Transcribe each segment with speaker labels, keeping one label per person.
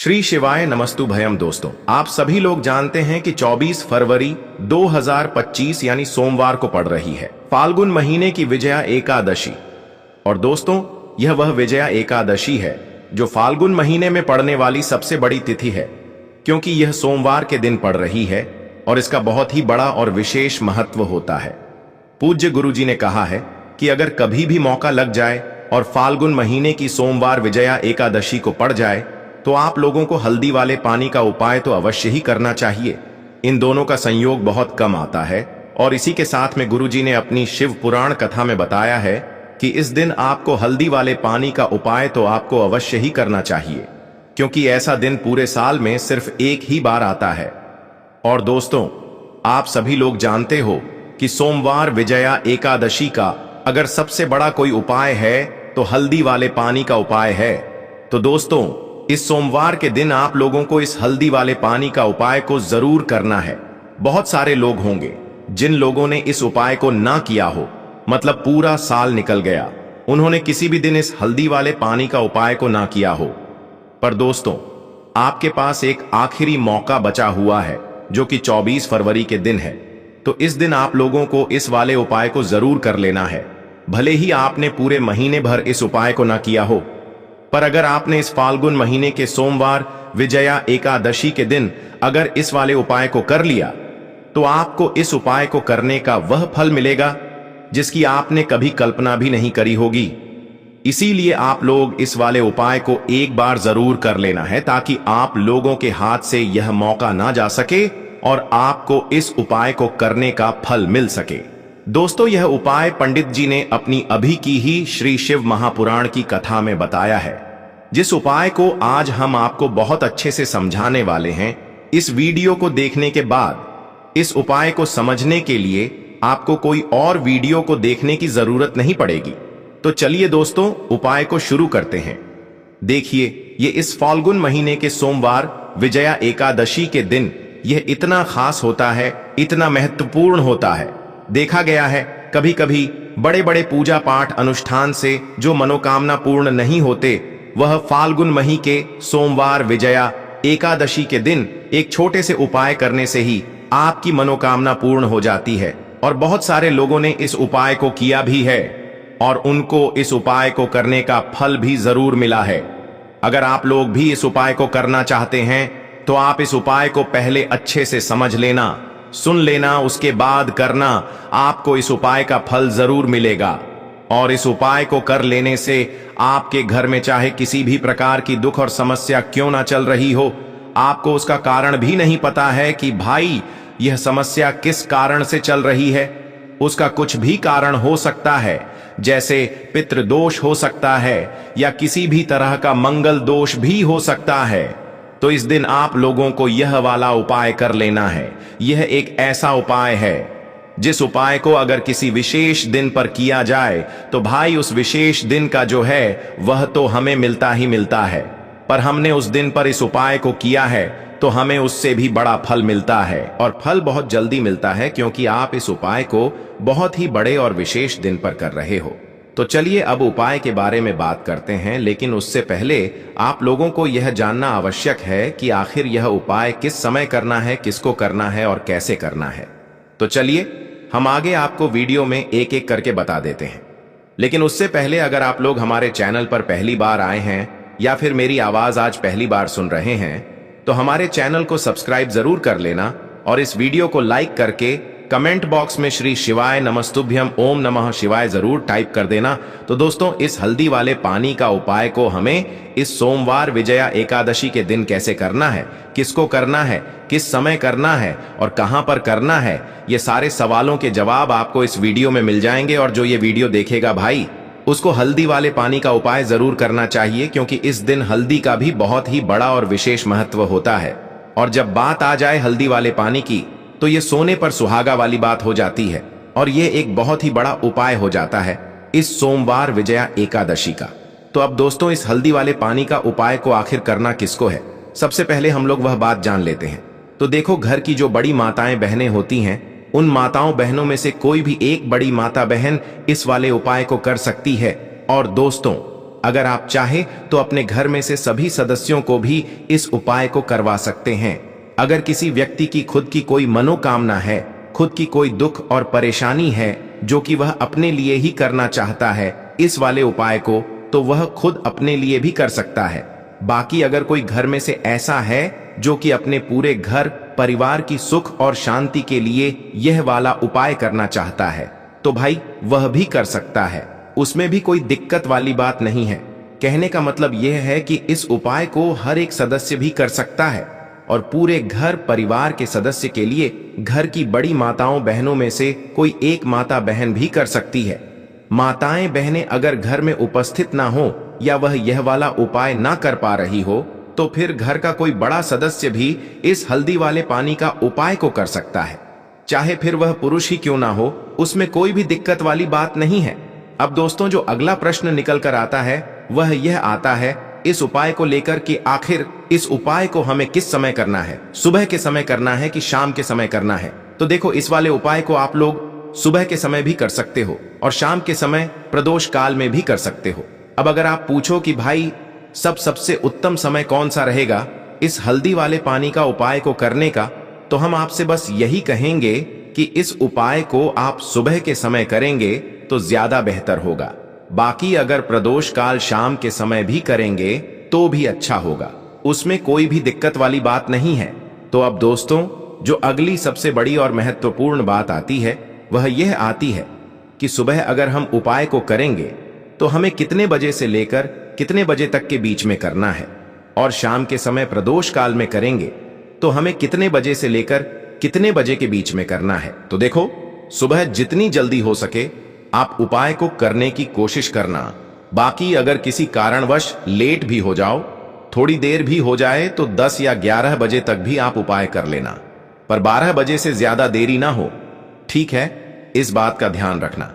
Speaker 1: श्री शिवाय नमस्तुभयम। दोस्तों, आप सभी लोग जानते हैं कि 24 फरवरी 2025 यानी सोमवार को पड़ रही है फाल्गुन महीने की विजया एकादशी। और दोस्तों, यह वह विजया एकादशी है जो फाल्गुन महीने में पड़ने वाली सबसे बड़ी तिथि है, क्योंकि यह सोमवार के दिन पड़ रही है और इसका बहुत ही बड़ा और विशेष महत्व होता है। पूज्य गुरुजी ने कहा है कि अगर कभी भी मौका लग जाए और फाल्गुन महीने की सोमवार विजया एकादशी को पड़ जाए तो आप लोगों को हल्दी वाले पानी का उपाय तो अवश्य ही करना चाहिए। इन दोनों का संयोग बहुत कम आता है और इसी के साथ में गुरुजी ने अपनी शिव पुराण कथा में बताया है कि इस दिन आपको हल्दी वाले पानी का उपाय तो आपको अवश्य ही करना चाहिए, क्योंकि ऐसा दिन पूरे साल में सिर्फ एक ही बार आता है। और दोस्तों, आप सभी लोग जानते हो कि सोमवार विजया एकादशी का अगर सबसे बड़ा कोई उपाय है तो हल्दी वाले पानी का उपाय है। तो दोस्तों, इस सोमवार के दिन आप लोगों को इस हल्दी वाले पानी का उपाय को जरूर करना है। बहुत सारे लोग होंगे जिन लोगों ने इस उपाय को ना किया हो, मतलब पूरा साल निकल गया, उन्होंने किसी भी दिन इस हल्दी वाले पानी का उपाय को ना किया हो। पर दोस्तों, आपके पास एक आखिरी मौका बचा हुआ है जो कि 24 फरवरी के दिन है। तो इस दिन आप लोगों को इस वाले उपाय को जरूर कर लेना है, भले ही आपने पूरे महीने भर इस उपाय को ना किया हो। पर अगर आपने इस फाल्गुन महीने के सोमवार विजया एकादशी के दिन अगर इस वाले उपाय को कर लिया तो आपको इस उपाय को करने का वह फल मिलेगा जिसकी आपने कभी कल्पना भी नहीं करी होगी। इसीलिए आप लोग इस वाले उपाय को एक बार जरूर कर लेना है, ताकि आप लोगों के हाथ से यह मौका ना जा सके और आपको इस उपाय को करने का फल मिल सके। दोस्तों, यह उपाय पंडित जी ने अपनी अभी की ही श्री शिव महापुराण की कथा में बताया है, जिस उपाय को आज हम आपको बहुत अच्छे से समझाने वाले हैं। इस वीडियो को देखने के बाद इस उपाय को समझने के लिए आपको कोई और वीडियो को देखने की जरूरत नहीं पड़ेगी। तो चलिए दोस्तों, उपाय को शुरू करते हैं। देखिए, ये इस फाल्गुन महीने के सोमवार विजया एकादशी के दिन यह इतना खास होता है, इतना महत्वपूर्ण होता है। देखा गया है कभी कभी बड़े बड़े पूजा पाठ अनुष्ठान से जो मनोकामना पूर्ण नहीं होते, वह फाल्गुन मही के सोमवार विजया एकादशी के दिन एक छोटे से उपाय करने से ही आपकी मनोकामना पूर्ण हो जाती है। और बहुत सारे लोगों ने इस उपाय को किया भी है और उनको इस उपाय को करने का फल भी जरूर मिला है। अगर आप लोग भी इस उपाय को करना चाहते हैं तो आप इस उपाय को पहले अच्छे से समझ लेना, सुन लेना, उसके बाद करना। आपको इस उपाय का फल जरूर मिलेगा। और इस उपाय को कर लेने से आपके घर में चाहे किसी भी प्रकार की दुख और समस्या क्यों ना चल रही हो, आपको उसका कारण भी नहीं पता है कि भाई यह समस्या किस कारण से चल रही है। उसका कुछ भी कारण हो सकता है, जैसे पितृदोष हो सकता है या किसी भी तरह का मंगल दोष भी हो सकता है। तो इस दिन आप लोगों को यह वाला उपाय कर लेना है। यह एक ऐसा उपाय है जिस उपाय को अगर किसी विशेष दिन पर किया जाए तो भाई उस विशेष दिन का जो है वह तो हमें मिलता ही मिलता है। पर हमने उस दिन पर इस उपाय को किया है तो हमें उससे भी बड़ा फल मिलता है, और फल बहुत जल्दी मिलता है, क्योंकि आप इस उपाय को बहुत ही बड़े और विशेष दिन पर कर रहे हो। तो चलिए अब उपाय के बारे में बात करते हैं, लेकिन उससे पहले आप लोगों को यह जानना आवश्यक है कि आखिर यह उपाय किस समय करना है, किसको करना है और कैसे करना है। तो चलिए हम आगे आपको वीडियो में एक एक करके बता देते हैं। लेकिन उससे पहले अगर आप लोग हमारे चैनल पर पहली बार आए हैं या फिर मेरी आवाज आज पहली बार सुन रहे हैं तो हमारे चैनल को सब्सक्राइब जरूर कर लेना और इस वीडियो को लाइक करके कमेंट बॉक्स में श्री शिवाय नमस्तुभ्यम ओम नमः शिवाय जरूर टाइप कर देना। तो दोस्तों, इस हल्दी वाले पानी का उपाय को हमें इस सोमवार विजया एकादशी के दिन कैसे करना है, किसको करना है, किस समय करना है और कहां पर करना है, ये सारे सवालों के जवाब आपको इस वीडियो में मिल जाएंगे। और जो ये वीडियो देखेगा भाई, उसको हल्दी वाले पानी का उपाय जरूर करना चाहिए, क्योंकि इस दिन हल्दी का भी बहुत ही बड़ा और विशेष महत्व होता है। और जब बात आ जाए हल्दी वाले पानी की तो ये सोने पर सुहागा वाली बात हो जाती है और ये एक बहुत ही बड़ा उपाय हो जाता है इस सोमवार विजया एकादशी का। तो अब दोस्तों, इस हल्दी वाले पानी का उपाय को आखिर करना किसको है, सबसे पहले हम लोग वह बात जान लेते हैं। तो देखो, घर की जो बड़ी माताएं बहनें होती हैं, उन माताओं बहनों में से कोई भी एक बड़ी माता बहन इस वाले उपाय को कर सकती है। और दोस्तों, अगर आप चाहे तो अपने घर में से सभी सदस्यों को भी इस उपाय को करवा सकते हैं। अगर किसी व्यक्ति की खुद की कोई मनोकामना है, खुद की कोई दुख और परेशानी है जो कि वह अपने लिए ही करना चाहता है इस वाले उपाय को, तो वह खुद अपने लिए भी कर सकता है। बाकी अगर कोई घर में से ऐसा है जो कि अपने पूरे घर परिवार की सुख और शांति के लिए यह वाला उपाय करना चाहता है, तो भाई वह भी कर सकता है, उसमें भी कोई दिक्कत वाली बात नहीं है। कहने का मतलब यह है कि इस उपाय को हर एक सदस्य भी कर सकता है और पूरे घर परिवार के सदस्य के लिए घर की बड़ी माताओं बहनों में से कोई एक माता बहन भी कर सकती है। माताएं बहनें अगर घर में उपस्थित ना हो या वह यह वाला उपाय ना कर पा रही हो, तो फिर घर का कोई बड़ा सदस्य भी इस हल्दी वाले पानी का उपाय को कर सकता है, चाहे फिर वह पुरुष ही क्यों ना हो, उसमें कोई भी दिक्कत वाली बात नहीं है। अब दोस्तों, जो अगला प्रश्न निकल कर आता है वह यह आता है इस उपाय को लेकर कि आखिर इस उपाय को हमें किस समय करना है, सुबह के समय करना है कि शाम के समय करना है। तो देखो, इस वाले उपाय को आप लोग सुबह के समय भी कर सकते हो और शाम के समय प्रदोष काल में भी कर सकते हो। अब अगर आप पूछो कि भाई सबसे उत्तम समय कौन सा रहेगा इस हल्दी वाले पानी का उपाय को करने का, तो हम आपसे बस यही कहेंगे कि इस उपाय को आप सुबह के समय करेंगे तो ज्यादा बेहतर होगा। बाकी अगर प्रदोष काल शाम के समय भी करेंगे तो भी अच्छा होगा, उसमें कोई भी दिक्कत वाली बात नहीं है। तो अब दोस्तों, जो अगली सबसे बड़ी और महत्वपूर्ण बात आती है वह यह आती है कि सुबह अगर हम उपाय को करेंगे तो हमें कितने बजे से लेकर कितने बजे तक के बीच में करना है, और शाम के समय प्रदोष काल में करेंगे तो हमें कितने बजे से लेकर कितने बजे के बीच में करना है। तो देखो, सुबह जितनी जल्दी हो सके आप उपाय को करने की कोशिश करना। बाकी अगर किसी कारणवश लेट भी हो जाओ, थोड़ी देर भी हो जाए, तो 10 या 11 बजे तक भी आप उपाय कर लेना, पर 12 बजे से ज्यादा देरी ना हो, ठीक है? इस बात का ध्यान रखना।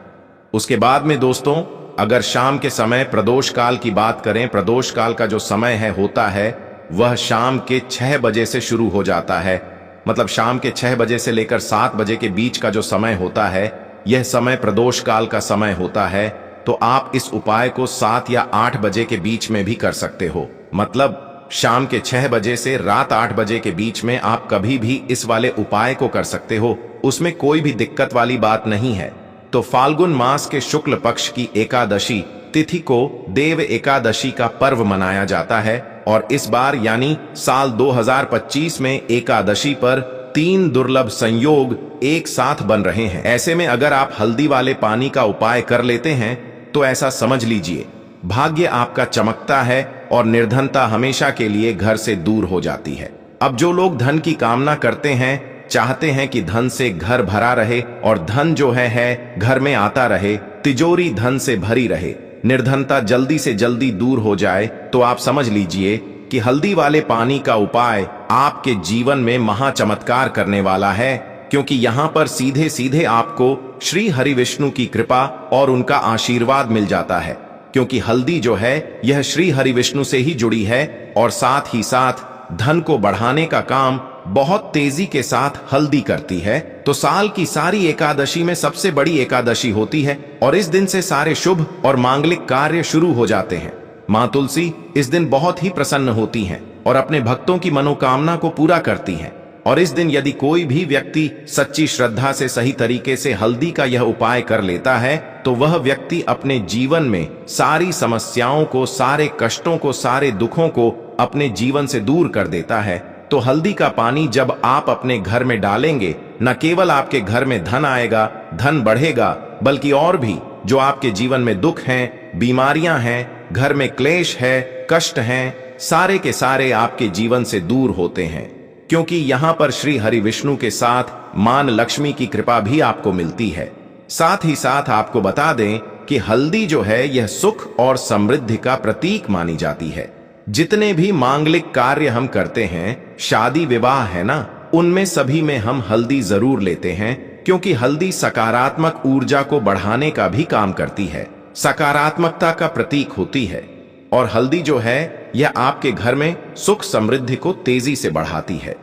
Speaker 1: उसके बाद में दोस्तों, अगर शाम के समय प्रदोष काल की बात करें, प्रदोष काल का जो समय होता है वह शाम के 6 बजे से शुरू हो जाता है। मतलब शाम के 6 बजे से लेकर 7 बजे के बीच का जो समय होता है, यह समय प्रदोष काल का समय होता है। तो आप इस उपाय को 7 या 8 बजे के बीच में भी कर सकते हो। मतलब शाम के 6 बजे से रात 8 बजे के बीच में आप कभी भी इस वाले उपाय को कर सकते हो, उसमें कोई भी दिक्कत वाली बात नहीं है। तो फाल्गुन मास के शुक्ल पक्ष की एकादशी तिथि को देव एकादशी का पर्व मनाया जाता है, और इस बार यानी साल 2025 में एकादशी पर 3 दुर्लभ संयोग एक साथ बन रहे हैं। ऐसे में अगर आप हल्दी वाले पानी का उपाय कर लेते हैं तो ऐसा समझ लीजिए भाग्य आपका चमकता है और निर्धनता हमेशा के लिए घर से दूर हो जाती है। अब जो लोग धन की कामना करते हैं, चाहते हैं कि धन से घर भरा रहे और धन जो है घर में आता रहे, तिजोरी धन से भरी रहे, निर्धनता जल्दी से जल्दी दूर हो जाए, तो आप समझ लीजिए कि हल्दी वाले पानी का उपाय आपके जीवन में महा चमत्कार करने वाला है। क्योंकि यहाँ पर सीधे सीधे आपको श्री हरि विष्णु की कृपा और उनका आशीर्वाद मिल जाता है, क्योंकि हल्दी जो है यह श्री हरि विष्णु से ही जुड़ी है, और साथ ही साथ धन को बढ़ाने का काम बहुत तेजी के साथ हल्दी करती है। तो साल की सारी एकादशी में सबसे बड़ी एकादशी होती है, और इस दिन से सारे शुभ और मांगलिक कार्य शुरू हो जाते हैं। माँ तुलसी इस दिन बहुत ही प्रसन्न होती हैं और अपने भक्तों की मनोकामना को पूरा करती हैं। और इस दिन यदि कोई भी व्यक्ति सच्ची श्रद्धा से सही तरीके से हल्दी का यह उपाय कर लेता है, तो वह व्यक्ति अपने जीवन में सारी समस्याओं को, सारे कष्टों को, सारे दुखों को अपने जीवन से दूर कर देता है। तो हल्दी का पानी जब आप अपने घर में डालेंगे, न केवल आपके घर में धन आएगा, धन बढ़ेगा, बल्कि और भी जो आपके जीवन में दुख हैं, बीमारियां हैं, घर में क्लेश है, कष्ट हैं, सारे के सारे आपके जीवन से दूर होते हैं। क्योंकि यहाँ पर श्री हरि विष्णु के साथ मान लक्ष्मी की कृपा भी आपको मिलती है। साथ ही साथ आपको बता दें कि हल्दी जो है यह सुख और समृद्धि का प्रतीक मानी जाती है। जितने भी मांगलिक कार्य हम करते हैं, शादी विवाह है ना, उनमें सभी में हम हल्दी जरूर लेते हैं, क्योंकि हल्दी सकारात्मक ऊर्जा को बढ़ाने का भी काम करती है, सकारात्मकता का प्रतीक होती है। और हल्दी जो है यह आपके घर में सुख समृद्धि को तेजी से बढ़ाती है।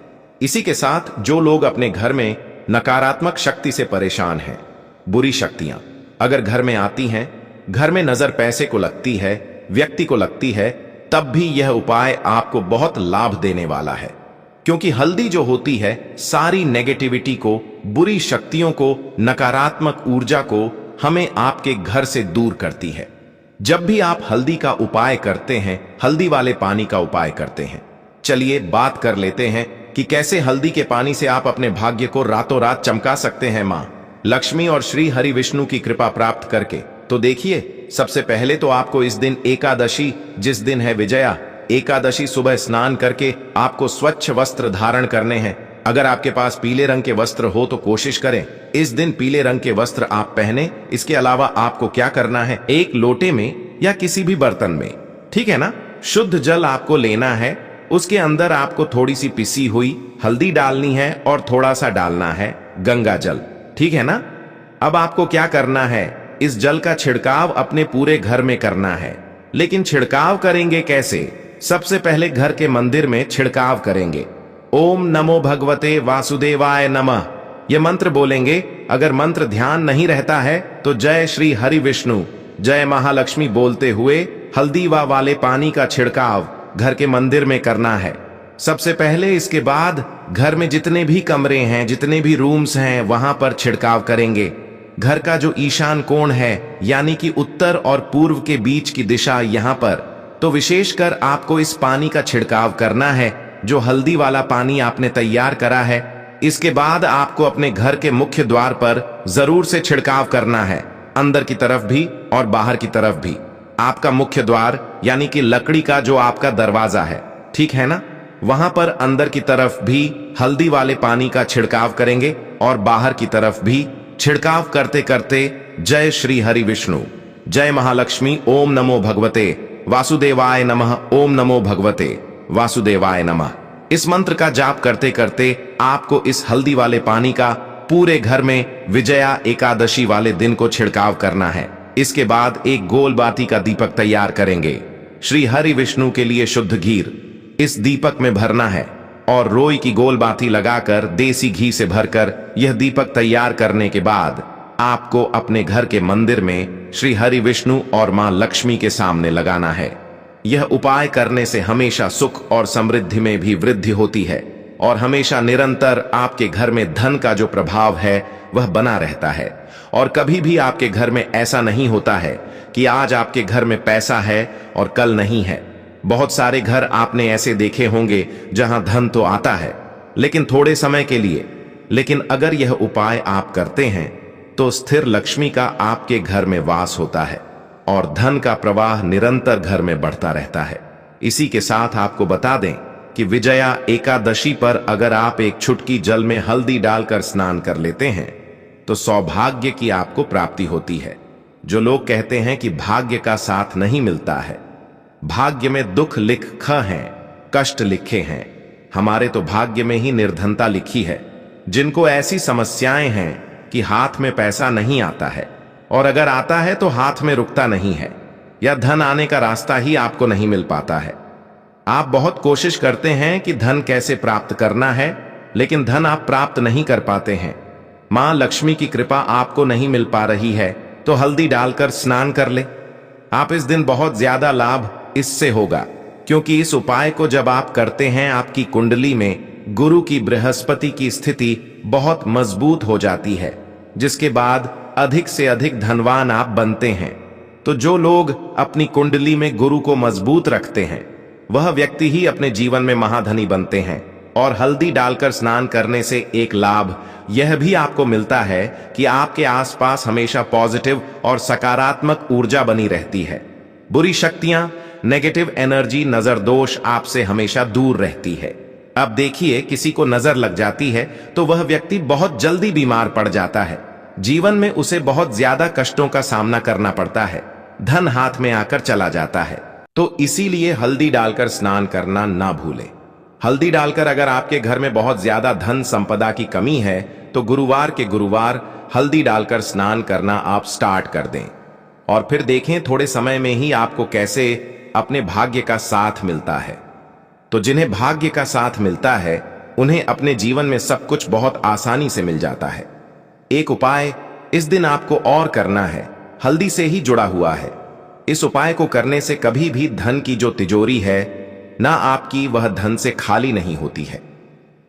Speaker 1: इसी के साथ जो लोग अपने घर में नकारात्मक शक्ति से परेशान हैं, बुरी शक्तियां अगर घर में आती हैं, घर में नजर पैसे को लगती है, व्यक्ति को लगती है, तब भी यह उपाय आपको बहुत लाभ देने वाला है, क्योंकि हल्दी जो होती है सारी नेगेटिविटी को, बुरी शक्तियों को, नकारात्मक ऊर्जा को हमें आपके घर से दूर करती है। जब भी आप हल्दी का उपाय करते हैं, हल्दी वाले पानी का उपाय करते हैं, चलिए बात कर लेते हैं कि कैसे हल्दी के पानी से आप अपने भाग्य को रातों रात चमका सकते हैं मां लक्ष्मी और श्री हरि विष्णु की कृपा प्राप्त करके। तो देखिए, सबसे पहले तो आपको इस दिन एकादशी, जिस दिन है विजया एकादशी, सुबह स्नान करके आपको स्वच्छ वस्त्र धारण करने हैं। अगर आपके पास पीले रंग के वस्त्र हो तो कोशिश करें इस दिन पीले रंग के वस्त्र आप पहने। इसके अलावा आपको क्या करना है, एक लोटे में या किसी भी बर्तन में, ठीक है ना, शुद्ध जल आपको लेना है। उसके अंदर आपको थोड़ी सी पिसी हुई हल्दी डालनी है और थोड़ा सा डालना है गंगा जल, ठीक है ना। अब आपको क्या करना है, इस जल का छिड़काव अपने पूरे घर में करना है। लेकिन छिड़काव करेंगे कैसे? सबसे पहले घर के मंदिर में छिड़काव करेंगे। ओम नमो भगवते वासुदेवाय नमः यह मंत्र बोलेंगे। अगर मंत्र ध्यान नहीं रहता है तो जय श्री हरि विष्णु, जय महालक्ष्मी बोलते हुए हल्दी वाले पानी का छिड़काव घर के मंदिर में करना है सबसे पहले। इसके बाद घर में जितने भी कमरे हैं, जितने भी रूम्स हैं, वहां पर छिड़काव करेंगे। घर का जो ईशान कोण है, यानी कि उत्तर और पूर्व के बीच की दिशा, यहां पर तो विशेषकर आपको इस पानी का छिड़काव करना है, जो हल्दी वाला पानी आपने तैयार करा है। इसके बाद आपको अपने घर के मुख्य द्वार पर जरूर से छिड़काव करना है, अंदर की तरफ भी और बाहर की तरफ भी। आपका मुख्य द्वार यानी कि लकड़ी का जो आपका दरवाजा है, ठीक है ना, वहां पर अंदर की तरफ भी हल्दी वाले पानी का छिड़काव करेंगे और बाहर की तरफ भी छिड़काव करते करते जय श्री हरि विष्णु, जय महालक्ष्मी, ओम नमो भगवते वासुदेवाय नमः, ओम नमो भगवते वासुदेवाय नमः, इस मंत्र का जाप करते करते आपको इस हल्दी वाले पानी का पूरे घर में विजया एकादशी वाले दिन को छिड़काव करना है। इसके बाद एक गोल बाती का दीपक तैयार करेंगे। श्री हरि विष्णु के लिए शुद्ध घी इस दीपक में भरना है और रोई की गोल बाती लगाकर देसी घी से भरकर यह दीपक तैयार करने के बाद आपको अपने घर के मंदिर में श्री हरि विष्णु और मां लक्ष्मी के सामने लगाना है। यह उपाय करने से हमेशा सुख और समृद्धि में भी वृद्धि होती है और हमेशा निरंतर आपके घर में धन का जो प्रभाव है वह बना रहता है। और कभी भी आपके घर में ऐसा नहीं होता है कि आज आपके घर में पैसा है और कल नहीं है। बहुत सारे घर आपने ऐसे देखे होंगे जहां धन तो आता है लेकिन थोड़े समय के लिए, लेकिन अगर यह उपाय आप करते हैं तो स्थिर लक्ष्मी का आपके घर में वास होता है और धन का प्रवाह निरंतर घर में बढ़ता रहता है। इसी के साथ आपको बता दें कि विजया एकादशी पर अगर आप एक चुटकी जल में हल्दी डालकर स्नान कर लेते हैं तो सौभाग्य की आपको प्राप्ति होती है। जो लोग कहते हैं कि भाग्य का साथ नहीं मिलता है, भाग्य में दुख लिखे हैं, कष्ट लिखे हैं, हमारे तो भाग्य में ही निर्धनता लिखी है। जिनको ऐसी समस्याएं हैं कि हाथ में पैसा नहीं आता है और अगर आता है तो हाथ में रुकता नहीं है, या धन आने का रास्ता ही आपको नहीं मिल पाता है। आप बहुत कोशिश करते हैं कि धन कैसे प्राप्त करना है, लेकिन धन आप प्राप्त नहीं कर पाते हैं। मां लक्ष्मी की कृपा आपको नहीं मिल पा रही है तो हल्दी डालकर स्नान कर ले। आप इस दिन बहुत ज्यादा लाभ इससे होगा, क्योंकि इस उपाय को जब आप करते हैं आपकी कुंडली में गुरु की बृहस्पति की स्थिति बहुत मजबूत हो जाती है, जिसके बाद अधिक से अधिक धनवान आप बनते हैं। तो जो लोग अपनी कुंडली में गुरु को मजबूत रखते हैं वह व्यक्ति ही अपने जीवन में महाधनी बनते हैं। और हल्दी डालकर स्नान करने से एक लाभ यह भी आपको मिलता है कि आपके आसपास हमेशा पॉजिटिव और सकारात्मक ऊर्जा बनी रहती है। बुरी शक्तियां, नेगेटिव एनर्जी, नजर दोष आपसे हमेशा दूर रहती है। अब देखिए, किसी को नजर लग जाती है तो वह व्यक्ति बहुत जल्दी बीमार पड़ जाता है, जीवन में उसे बहुत ज्यादा कष्टों का सामना करना पड़ता है, धन हाथ में आकर चला जाता है। तो इसीलिए हल्दी डालकर स्नान करना ना भूलें। हल्दी डालकर अगर आपके घर में बहुत ज्यादा धन संपदा की कमी है तो गुरुवार के गुरुवार हल्दी डालकर स्नान करना आप स्टार्ट कर दें और फिर देखें थोड़े समय में ही आपको कैसे अपने भाग्य का साथ मिलता है। तो जिन्हें भाग्य का साथ मिलता है उन्हें अपने जीवन में सब कुछ बहुत आसानी से मिल जाता है। एक उपाय इस दिन आपको और करना है, हल्दी से ही जुड़ा हुआ है। इस उपाय को करने से कभी भी धन की जो तिजोरी है ना आपकी, वह धन से खाली नहीं होती है।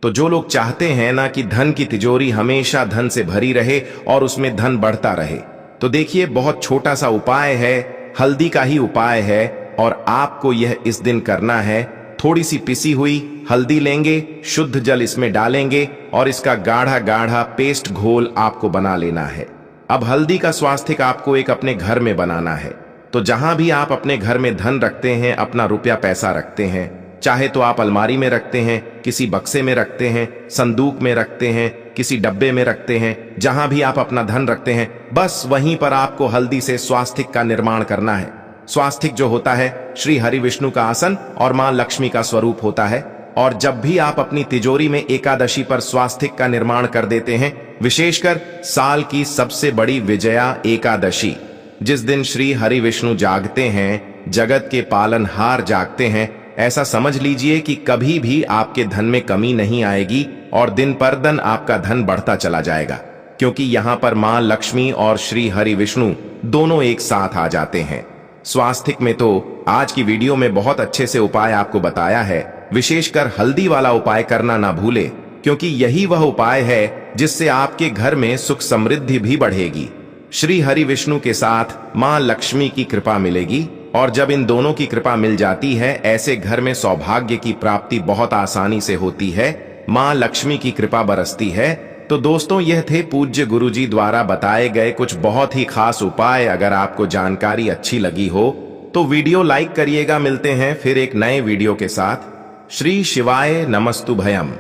Speaker 1: तो जो लोग चाहते हैं ना कि धन की तिजोरी हमेशा धन से भरी रहे और उसमें धन बढ़ता रहे, तो देखिए बहुत छोटा सा उपाय है, हल्दी का ही उपाय है और आपको यह इस दिन करना है। थोड़ी सी पिसी हुई हल्दी लेंगे, शुद्ध जल इसमें डालेंगे और इसका गाढ़ा गाढ़ा पेस्ट घोल आपको बना लेना है। अब हल्दी का स्वास्तिक आपको एक अपने घर में बनाना है। तो जहां भी आप अपने घर में धन रखते हैं, अपना रुपया पैसा रखते हैं, चाहे तो आप अलमारी में रखते हैं, किसी बक्से में रखते हैं, संदूक में रखते हैं, किसी डब्बे में रखते हैं, जहां भी आप अपना धन रखते हैं, बस वहीं पर आपको हल्दी से स्वास्तिक का निर्माण करना है। स्वास्तिक जो होता है श्री हरि विष्णु का आसन और मां लक्ष्मी का स्वरूप होता है। और जब भी आप अपनी तिजोरी में एकादशी पर स्वास्तिक का निर्माण कर देते हैं, विशेषकर साल की सबसे बड़ी विजया एकादशी, जिस दिन श्री हरि विष्णु जागते हैं, जगत के पालनहार जागते हैं, ऐसा समझ लीजिए कि कभी भी आपके धन में कमी नहीं आएगी और दिन पर दिन आपका धन बढ़ता चला जाएगा, क्योंकि यहां पर मां लक्ष्मी और श्री हरि विष्णु दोनों एक साथ आ जाते हैं। स्वास्तिक में तो आज की वीडियो में बहुत अच्छे से उपाय आपको बताया है, विशेषकर हल्दी वाला उपाय करना ना भूले, क्योंकि यही वह उपाय है जिससे आपके घर में सुख समृद्धि भी बढ़ेगी, श्री हरि विष्णु के साथ मां लक्ष्मी की कृपा मिलेगी। और जब इन दोनों की कृपा मिल जाती है, ऐसे घर में सौभाग्य की प्राप्ति बहुत आसानी से होती है, मां लक्ष्मी की कृपा बरसती है। तो दोस्तों, यह थे पूज्य गुरुजी द्वारा बताए गए कुछ बहुत ही खास उपाय। अगर आपको जानकारी अच्छी लगी हो तो वीडियो लाइक करिएगा। मिलते हैं फिर एक नए वीडियो के साथ। श्री शिवाय नमस्तुभयम।